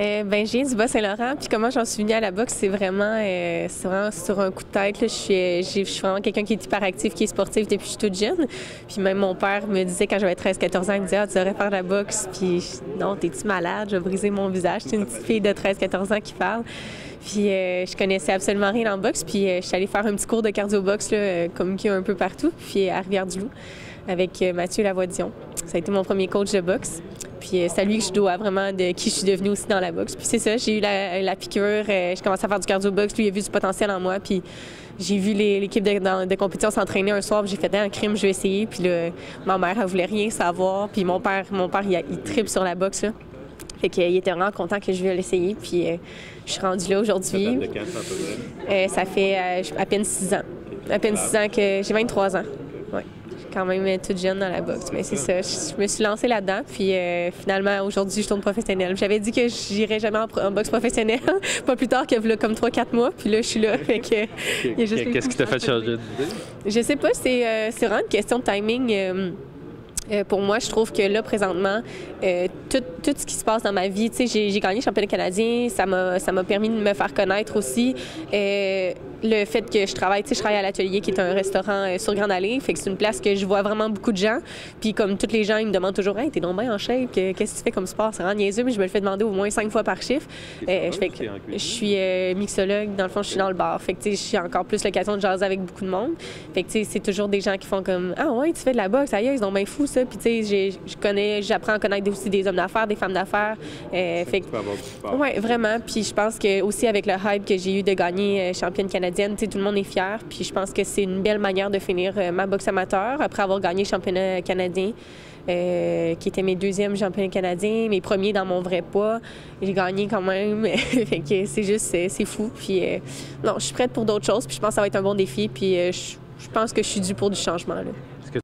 Ben, je viens du Bas-Saint-Laurent, puis comment j'en suis venue à la boxe, c'est vraiment sur un coup de tête. Là. Je suis vraiment quelqu'un qui est hyperactif, qui est sportif depuis que je suis toute jeune. Puis même mon père me disait quand j'avais 13-14 ans, il me disait « Ah, tu devrais faire de la boxe. » Puis non, t'es-tu malade? Je vais briser mon visage. C'est une petite fille de 13-14 ans qui parle. Puis je connaissais absolument rien en boxe, puis je suis allée faire un petit cours de cardio-boxe, là, comme qu'il y a un peu partout, puis à Rivière-du-Loup, avec Mathieu Lavoie-Dion. Ça a été mon premier coach de boxe. Puis c'est à lui que je dois vraiment de qui je suis devenue aussi dans la boxe. Puis c'est ça, j'ai eu la piqûre, j'ai commencé à faire du cardio-boxe, lui il a vu du potentiel en moi, puis j'ai vu l'équipe de compétition s'entraîner un soir, puis j'ai fait un crime, je vais essayer. Puis là, ma mère, elle voulait rien savoir, puis mon père il tripe sur la boxe, là. Fait qu'il était vraiment content que je veuille l'essayer, puis je suis rendue là aujourd'hui. Ça date de quand, ça, à peu près? Ça fait à peine 6 ans. À peine 6 ans que j'ai 23 ans. Ouais. Quand même toute jeune dans la boxe. Mais c'est ça, je me suis lancée là-dedans, puis finalement, aujourd'hui, je tourne professionnelle. J'avais dit que j'irais jamais en boxe professionnelle, pas plus tard que comme 3-4 mois, puis là, je suis là. Fait que, Qu'est-ce qui t'a fait changer d'idée? Je sais pas, c'est vraiment une question de timing. Pour moi, je trouve que là, présentement, tout ce qui se passe dans ma vie, tu sais, j'ai gagné le championnat canadien, ça m'a permis de me faire connaître aussi. Le fait que je travaille à l'Atelier, qui est un restaurant sur Grande Allée, fait que c'est une place que je vois vraiment beaucoup de gens. Puis comme tous les gens, ils me demandent toujours « Hey, t'es donc bien en shape, qu'est-ce que tu fais comme sport? » C'est vraiment niaiseux, mais je me le fais demander au moins 5 fois par chiffre. Je suis mixologue, dans le fond, je suis dans le bar. Fait que, tu sais, j'ai encore plus l'occasion de jaser avec beaucoup de monde. Fait que, tu sais, c'est toujours des gens qui font comme « Ah ouais, tu fais de la boxe, aïe, ils sont bien fous, ça. » Puis, tu sais, j'apprends à connaître aussi des hommes d'affaires, des femmes d'affaires. Oui, vraiment. Puis je pense que aussi avec le hype que j'ai eu de gagner championne canadienne, tu sais, tout le monde est fier. Puis je pense que c'est une belle manière de finir ma boxe amateur après avoir gagné championnat canadien, qui était mes deuxièmes championnats canadiens, mes premiers dans mon vrai poids. J'ai gagné quand même. Fait que c'est juste, c'est fou. Puis non, je suis prête pour d'autres choses. Puis je pense que ça va être un bon défi. Puis je pense que je suis due pour du changement, là. Est-ce que